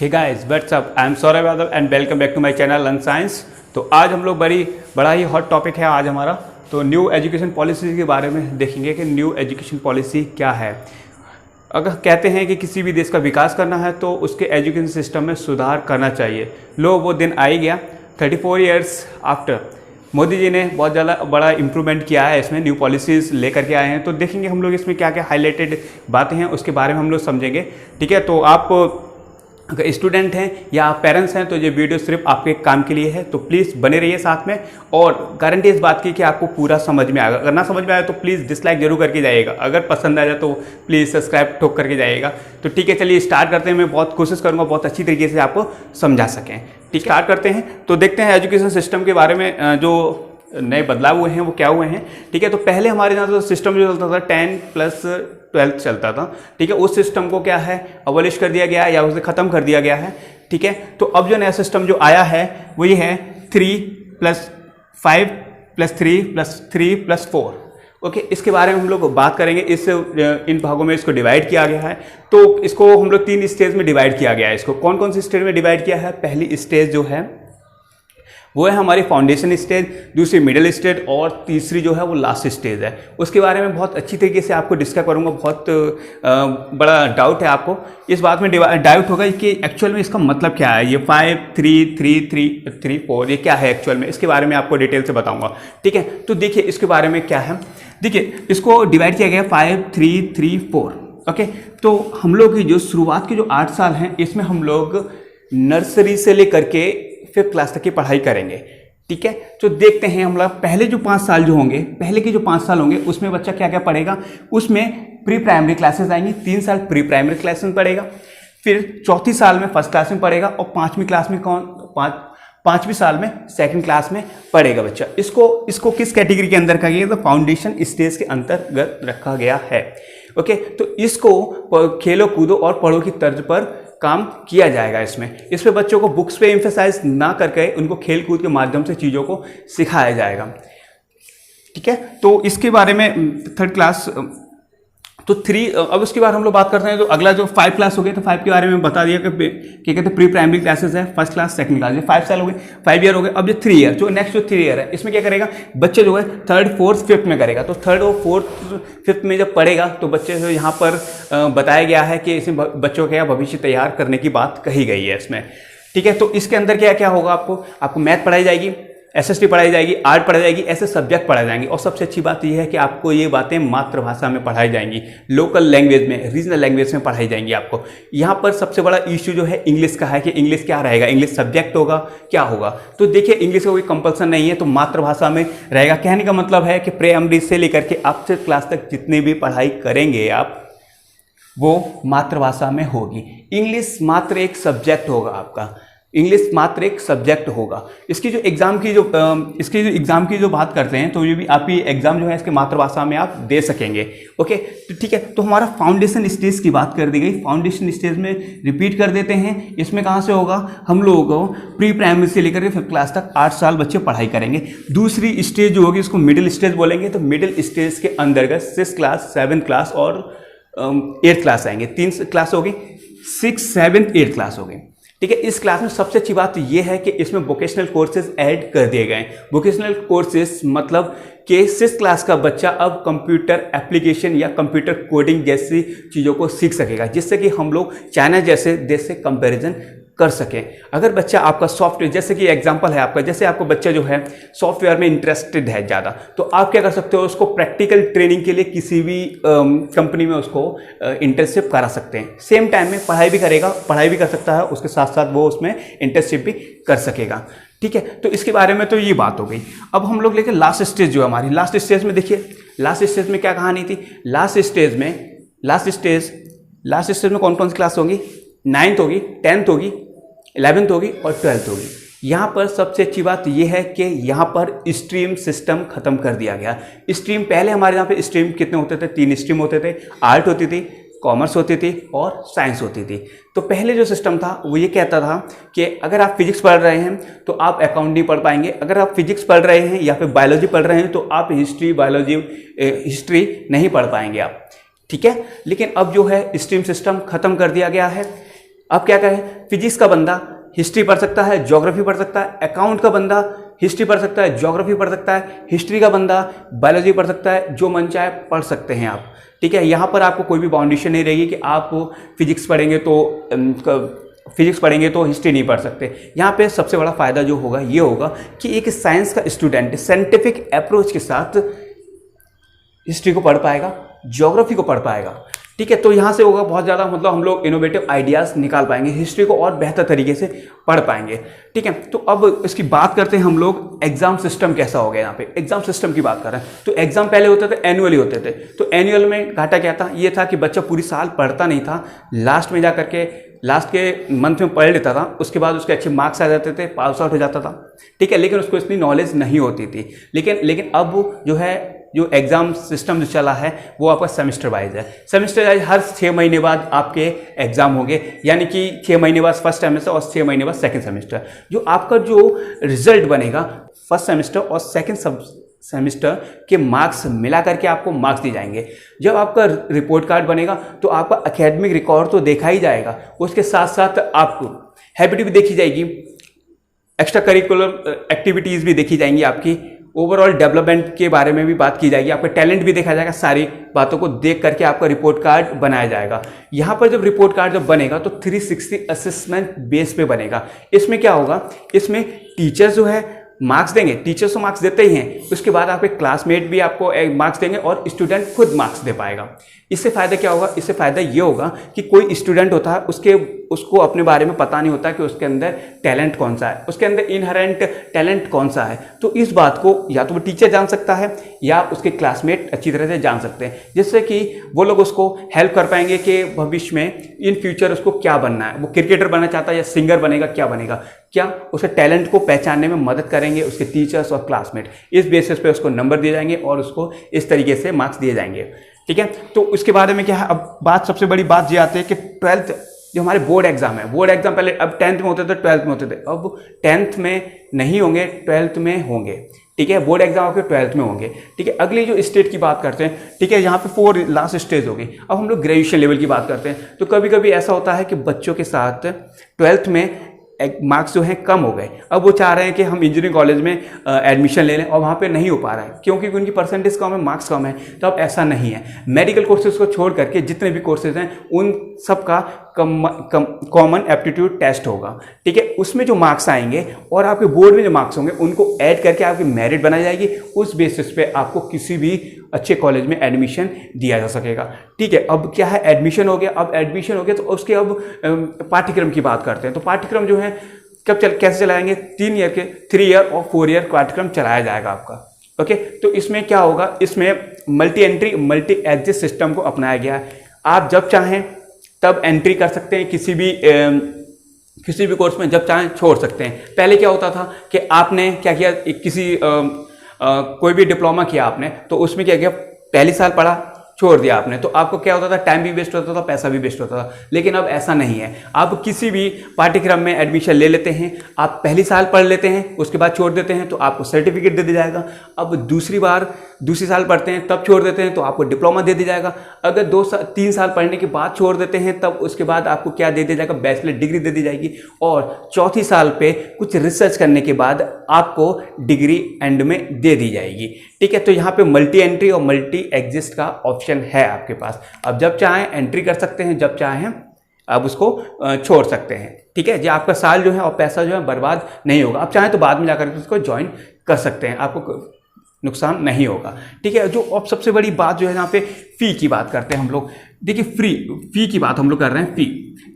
Hey guys what's up, I am Saurabh Yadav and welcome back to my channel learn science. तो आज हम लोग बड़ा ही हॉट टॉपिक है आज हमारा। तो न्यू एजुकेशन पॉलिसी के बारे में देखेंगे कि न्यू एजुकेशन पॉलिसी क्या है। अगर कहते हैं कि किसी भी देश का विकास करना है तो उसके एजुकेशन सिस्टम में सुधार करना चाहिए। लो वो दिन आ ही गया। 34 ईयर्स आफ्टर मोदी जी ने बहुत ज़्यादा बड़ा इम्प्रूवमेंट किया है, इसमें न्यू पॉलिसीज़ लेकर के आए हैं। तो देखेंगे हम लोग इसमें क्या क्या हाईलाइटेड बातें हैं उसके बारे में हम लोग समझेंगे। ठीक है, तो आप अगर स्टूडेंट हैं या पेरेंट्स हैं तो ये वीडियो सिर्फ आपके काम के लिए है, तो प्लीज़ बने रहिए साथ में। और गारंटी इस बात की कि आपको पूरा समझ में आएगा। अगर ना समझ में आए तो प्लीज़ डिसलाइक जरूर करके जाइएगा। अगर पसंद आ जाए तो प्लीज़ सब्सक्राइब ठोक करके जाइएगा। तो ठीक है, चलिए स्टार्ट करते हैं। मैं बहुत कोशिश करूँगा बहुत अच्छी तरीके से आपको समझा सकें। ठीक, स्टार्ट करते हैं। तो देखते हैं एजुकेशन सिस्टम के बारे में जो नए बदलाव हुए हैं वो क्या हुए हैं। ठीक है, तो पहले हमारे यहाँ तो सिस्टम जो चलता था 10+12 चलता था। ठीक है, उस सिस्टम को क्या है अबॉलिश कर दिया गया है या उसे ख़त्म कर दिया गया है। ठीक है, तो अब जो नया सिस्टम जो आया है वो ये है 3+5+3+3+4। ओके, इसके बारे में हम लोग बात करेंगे। इन भागों में इसको डिवाइड किया गया है। तो इसको हम लोग 3 स्टेज में डिवाइड किया गया है। इसको कौन कौन सी स्टेज में डिवाइड किया है? पहली स्टेज जो है वो है हमारी फाउंडेशन स्टेज, दूसरी मिडिल स्टेज और तीसरी जो है वो लास्ट स्टेज है। उसके बारे में बहुत अच्छी तरीके से आपको डिस्कस करूंगा। बहुत बड़ा डाउट है आपको इस बात में, डाउट होगा कि एक्चुअल में इसका मतलब क्या है। ये 5, 3, 3, 3, 3, 4 ये क्या है एक्चुअल में, इसके बारे में आपको डिटेल से बताऊंगा। ठीक है, तो देखिए इसके बारे में क्या है। देखिए इसको डिवाइड किया गया 5, 3, 3, 4। ओके, तो हम लोग की जो शुरुआत के जो 8 साल हैं इसमें हम लोग नर्सरी से लेकर के 5th क्लास तक की पढ़ाई करेंगे। ठीक है, तो देखते हैं हम लोग पहले जो 5 साल जो होंगे, पहले के जो 5 साल होंगे उसमें बच्चा क्या क्या पढ़ेगा। उसमें प्री प्राइमरी क्लासेस आएंगी, 3 साल प्री प्राइमरी क्लास में पढ़ेगा, फिर चौथी साल में फर्स्ट क्लास में पढ़ेगा और 5वीं क्लास में पाँचवीं साल में सेकंड क्लास में पढ़ेगा बच्चा। इसको किस कैटेगरी के अंदर रखा गया? तो फाउंडेशन स्टेज के अंतर्गत रखा गया है। ओके, तो इसको खेलो कूदो और पढ़ो की तर्ज पर काम किया जाएगा। इसमें बच्चों को बुक्स पे एम्फेसाइज ना करके उनको खेल कूद के माध्यम से चीज़ों को सिखाया जाएगा। ठीक है, तो इसके बारे में 3rd क्लास तो 3। अब उसके बाद हम लोग बात करते हैं तो अगला जो 5 क्लास हो गया, तो 5 के बारे में बता दिया कि क्या कहते हैं प्री प्राइमरी क्लासेस है, फर्स्ट क्लास सेकंड क्लास। ये 5 साल हो गए, 5 ईयर हो गए। अब ये 3 ईयर जो नेक्स्ट जो 3 ईयर है इसमें क्या करेगा बच्चे जो है 3rd, 4th, 5th में करेगा। तो 3rd और 4th, 5th में जब पढ़ेगा तो बच्चे जो यहाँ पर बताया गया है कि इसमें बच्चों का भविष्य तैयार करने की बात कही गई है इसमें। ठीक है, तो इसके अंदर क्या क्या होगा? आपको मैथ पढ़ाई जाएगी, SST पढ़ाई जाएगी, आर्ट पढ़ाई जाएगी, ऐसे सब्जेक्ट पढ़ाए जाएंगे। और सबसे अच्छी बात यह है कि आपको ये बातें मातृभाषा में पढ़ाई जाएंगी, लोकल लैंग्वेज में, रीजनल लैंग्वेज में पढ़ाई जाएंगी आपको। यहाँ पर सबसे बड़ा इश्यू जो है इंग्लिश का है कि इंग्लिश क्या रहेगा, इंग्लिश सब्जेक्ट होगा क्या होगा। तो देखिए इंग्लिश का कोई कंपल्सन नहीं है, तो मातृभाषा में रहेगा। कहने का मतलब है कि प्राइमरी से लेकर के आप 5th क्लास तक जितनी भी पढ़ाई करेंगे आप वो मातृभाषा में होगी। इंग्लिश मात्र एक सब्जेक्ट होगा आपका, इंग्लिश मात्र एक सब्जेक्ट होगा। इसकी जो एग्ज़ाम की जो बात करते हैं तो ये भी आप ही एग्ज़ाम जो है इसके मातृभाषा में आप दे सकेंगे। ओके, तो ठीक है, तो हमारा फाउंडेशन स्टेज की बात कर दी गई। फाउंडेशन स्टेज में रिपीट कर देते हैं। इसमें कहाँ से होगा? हम लोग प्री प्राइमरी से लेकर के 5th क्लास तक 8 साल बच्चे पढ़ाई करेंगे। दूसरी स्टेज जो होगी इसको मिडिल स्टेज बोलेंगे। तो मिडिल स्टेज के अंतर्गत 6th क्लास, 7th क्लास और 8th क्लास आएंगे। 3 क्लास होगी, 6, 7, 8 क्लास हो गई। ठीक है, इस क्लास में सबसे अच्छी बात यह है कि इसमें वोकेशनल कोर्सेज ऐड कर दिए गए हैं। वोकेशनल कोर्सेज मतलब कि 6th क्लास का बच्चा अब कंप्यूटर एप्लीकेशन या कंप्यूटर कोडिंग जैसी चीज़ों को सीख सकेगा, जिससे कि हम लोग चाइना जैसे देश से कंपैरिजन कर सकें। अगर बच्चा आपका सॉफ्टवेयर, जैसे कि एग्जांपल है आपका, जैसे आपको बच्चा जो है सॉफ्टवेयर में इंटरेस्टेड है ज़्यादा, तो आप क्या कर सकते हो उसको प्रैक्टिकल ट्रेनिंग के लिए किसी भी कंपनी में उसको इंटर्नशिप करा सकते हैं। सेम टाइम में पढ़ाई भी कर सकता है, उसके साथ साथ वो उसमें इंटर्नशिप भी कर सकेगा। ठीक है, तो इसके बारे में तो ये बात हो गई। अब हम लोग लेके लास्ट स्टेज जो है हमारी, लास्ट स्टेज में देखिए लास्ट स्टेज में क्या कहानी थी। लास्ट स्टेज में कौन कौन सी क्लास होंगी? 9th होगी, 10th होगी, 11th होगी और 12th होगी। यहाँ पर सबसे अच्छी बात यह है कि यहाँ पर स्ट्रीम सिस्टम खत्म कर दिया गया। स्ट्रीम पहले हमारे यहाँ पे स्ट्रीम कितने होते थे? 3 स्ट्रीम होते थे। आर्ट होती थी, कॉमर्स होती थी और साइंस होती थी। तो पहले जो सिस्टम था वो ये कहता था कि अगर आप फिजिक्स पढ़ रहे हैं तो आप अकाउंट नहीं पढ़ पाएंगे, अगर आप फिजिक्स पढ़ रहे हैं या फिर बायोलॉजी पढ़ रहे हैं तो आप हिस्ट्री नहीं पढ़ पाएंगे आप। ठीक है, लेकिन अब जो है स्ट्रीम सिस्टम खत्म कर दिया गया है। अब क्या कहें, फिजिक्स का बंदा हिस्ट्री पढ़ सकता है, ज्योग्राफी पढ़ सकता है, अकाउंट का बंदा हिस्ट्री पढ़ सकता है, ज्योग्राफी पढ़ सकता है, हिस्ट्री का बंदा बायोलॉजी पढ़ सकता है, जो मन चाहे पढ़ सकते हैं आप। ठीक है, यहाँ पर आपको कोई भी बाउंडेशन नहीं रहेगी कि आप फिजिक्स पढ़ेंगे तो हिस्ट्री नहीं पढ़ सकते। यहाँ पे सबसे बड़ा फायदा जो होगा ये होगा कि एक साइंस का स्टूडेंट साइंटिफिक अप्रोच के साथ हिस्ट्री को पढ़ पाएगा, ज्योग्राफी को पढ़ पाएगा। ठीक है, तो यहाँ से होगा बहुत ज़्यादा, मतलब हम लोग इनोवेटिव आइडियाज़ निकाल पाएंगे, हिस्ट्री को और बेहतर तरीके से पढ़ पाएंगे। ठीक है, तो अब इसकी बात करते हैं हम लोग एग्जाम सिस्टम कैसा हो गया। यहाँ पे एग्जाम सिस्टम की बात कर रहे हैं, तो एग्जाम पहले होते थे एनुअली होते थे। तो एनुअल में घाटा क्या था, ये था कि बच्चा पूरी साल पढ़ता नहीं था, लास्ट में जा करके लास्ट के मंथ में पढ़ लेता था, उसके बाद उसके अच्छे मार्क्स आ जाते थे, पास आउट हो जाता था। ठीक है, लेकिन उसको इतनी नॉलेज नहीं होती थी। लेकिन अब जो एग्ज़ाम सिस्टम जो चला है वो आपका सेमेस्टर वाइज है। सेमेस्टर वाइज हर 6 महीने बाद आपके एग्ज़ाम होंगे, यानी कि 6 महीने बाद फर्स्ट सेमेस्टर और 6 महीने बाद सेकंड सेमेस्टर। जो आपका जो रिजल्ट बनेगा फर्स्ट सेमेस्टर और सेकंड सेमेस्टर के मार्क्स मिला करके आपको मार्क्स दिए जाएंगे। जब आपका रिपोर्ट कार्ड बनेगा तो आपका एकेडमिक रिकॉर्ड तो देखा ही जाएगा, उसके साथ साथ आपको हैबिट भी देखी जाएगी, एक्स्ट्रा करिकुलर एक्टिविटीज़ भी देखी जाएंगी, आपकी ओवरऑल डेवलपमेंट के बारे में भी बात की जाएगी, आपका टैलेंट भी देखा जाएगा। सारी बातों को देख करके आपका रिपोर्ट कार्ड बनाया जाएगा। यहाँ पर जब रिपोर्ट कार्ड जब बनेगा तो 360 असेसमेंट बेस पे बनेगा। इसमें क्या होगा, इसमें टीचर्स जो है मार्क्स देंगे, टीचर्स तो मार्क्स देते ही हैं, उसके बाद आपके क्लासमेट भी आपको मार्क्स देंगे और स्टूडेंट खुद मार्क्स दे पाएगा। इससे फ़ायदा क्या होगा, इससे फ़ायदा ये होगा कि कोई स्टूडेंट होता है उसको अपने बारे में पता नहीं होता कि उसके अंदर टैलेंट कौन सा है, उसके अंदर इनहेरेंट टैलेंट कौन सा है। तो इस बात को या तो वो टीचर जान सकता है या उसके क्लासमेट अच्छी तरह से जान सकते हैं, जिससे कि वो लोग उसको हेल्प कर पाएंगे कि भविष्य में इन फ्यूचर उसको क्या बनना है, वो क्रिकेटर बनना चाहता है या सिंगर बनेगा, क्या बनेगा, क्या उसके टैलेंट को पहचानने में मदद करेंगे उसके टीचर्स और क्लासमेट। इस बेसिस पे उसको नंबर दिए जाएंगे और उसको इस तरीके से मार्क्स दिए जाएंगे। ठीक है, तो उसके बारे में क्या है, अब सबसे बड़ी बात ये आती है कि 12th जो हमारे बोर्ड एग्जाम है, बोर्ड एग्जाम पहले अब 10th में होते थे, 12th में होते थे, अब 10th में नहीं होंगे, 12th में होंगे। ठीक है, बोर्ड एग्जाम आपके 12th में होंगे। ठीक है, अगली जो स्टेट की बात करते हैं, ठीक है, यहाँ पे 4 लास्ट स्टेज होगी। अब हम लोग ग्रेजुएशन लेवल की बात करते हैं, तो कभी कभी ऐसा होता है कि बच्चों के साथ 12th में मार्क्स जो हैं कम हो गए, अब वो चाह रहे हैं कि हम इंजीनियरिंग कॉलेज में एडमिशन ले लें और वहाँ पे नहीं हो पा रहा है क्योंकि उनकी परसेंटेज कम है, मार्क्स कम है। तो अब ऐसा नहीं है, मेडिकल कोर्सेज को छोड़ करके जितने भी कोर्सेज हैं उन सब का कॉमन एप्टीट्यूड टेस्ट होगा। ठीक है, उसमें जो मार्क्स आएंगे और आपके बोर्ड में जो मार्क्स होंगे उनको ऐड करके आपकी मेरिट बनाई जाएगी, उस बेसिस पे आपको किसी भी अच्छे कॉलेज में एडमिशन दिया जा सकेगा। ठीक है, अब क्या है, एडमिशन हो गया। अब एडमिशन हो गया तो उसके अब पाठ्यक्रम की बात करते हैं। तो पाठ्यक्रम जो है कैसे चलाएंगे, 3 ईयर और 4 ईयर पाठ्यक्रम चलाया जाएगा आपका। ओके, तो इसमें क्या होगा, इसमें multi entry multi exit system को अपनाया गया है। आप जब चाहें तब एंट्री कर सकते हैं, किसी भी कोर्स में जब चाहें छोड़ सकते हैं। पहले क्या होता था कि आपने क्या किया, कोई भी डिप्लोमा किया आपने, तो उसमें क्या किया, पहले साल पढ़ा छोड़ दिया आपने, तो आपको क्या होता था, टाइम भी वेस्ट होता था, पैसा भी वेस्ट होता था। लेकिन अब ऐसा नहीं है, आप किसी भी पाठ्यक्रम में एडमिशन ले लेते हैं, आप पहली साल पढ़ लेते हैं, उसके बाद छोड़ देते हैं तो आपको सर्टिफिकेट दे दिया जाएगा। अब दूसरी साल पढ़ते हैं तब छोड़ देते हैं तो आपको डिप्लोमा दे दिया जाएगा। अगर 3 साल पढ़ने के बाद छोड़ देते हैं तब उसके बाद आपको क्या दे दिया जाएगा, बैचलर डिग्री दे दी जाएगी। और चौथी साल पे कुछ रिसर्च करने के बाद आपको डिग्री एंड में दे दी जाएगी। ठीक है, तो यहाँ पे मल्टी एंट्री और मल्टी एग्जिट का ऑप्शन है आपके पास। अब जब चाहें एंट्री कर सकते हैं, जब चाहें आप उसको छोड़ सकते हैं। ठीक है जी, आपका साल जो है और पैसा जो है बर्बाद नहीं होगा। आप चाहें तो बाद में जाकर उसको ज्वाइन कर सकते हैं, आपको नुकसान नहीं होगा। ठीक है, जो अब सबसे बड़ी बात जो है यहाँ पे फ़ी की बात करते हैं हम लोग। देखिए फ़ी की बात हम लोग कर रहे हैं, फ़ी।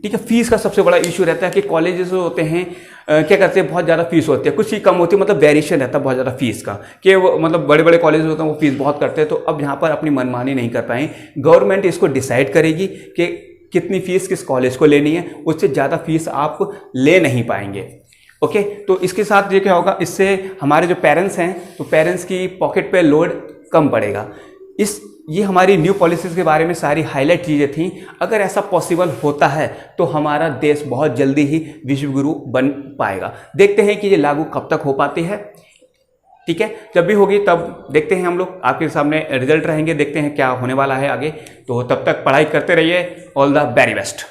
ठीक है, फीस का सबसे बड़ा इशू रहता है कि कॉलेजेस होते हैं क्या करते हैं, बहुत ज़्यादा फीस होती है, कुछ ही कम होती है, मतलब वेरिएशन रहता है बहुत ज़्यादा फीस का, कि वो मतलब बड़े बड़े कॉलेज होते हैं वो फीस बहुत करते हैं। तो अब यहाँ पर अपनी मनमानी नहीं कर पाए, गवर्नमेंट इसको डिसाइड करेगी कि कितनी फ़ीस किस कॉलेज को लेनी है, उससे ज़्यादा फीस आप ले नहीं पाएंगे। ओके, तो इसके साथ ये क्या होगा, इससे हमारे जो पेरेंट्स हैं तो पेरेंट्स की पॉकेट पे लोड कम पड़ेगा। ये हमारी न्यू पॉलिसीज़ के बारे में सारी हाईलाइट चीज़ें थी। अगर ऐसा पॉसिबल होता है तो हमारा देश बहुत जल्दी ही विश्व गुरु बन पाएगा। देखते हैं कि ये लागू कब तक हो पाती है। ठीक है, जब भी होगी तब देखते हैं, हम लोग आपके सामने रिजल्ट रहेंगे, देखते हैं क्या होने वाला है आगे। तो तब तक पढ़ाई करते रहिए। All the very best.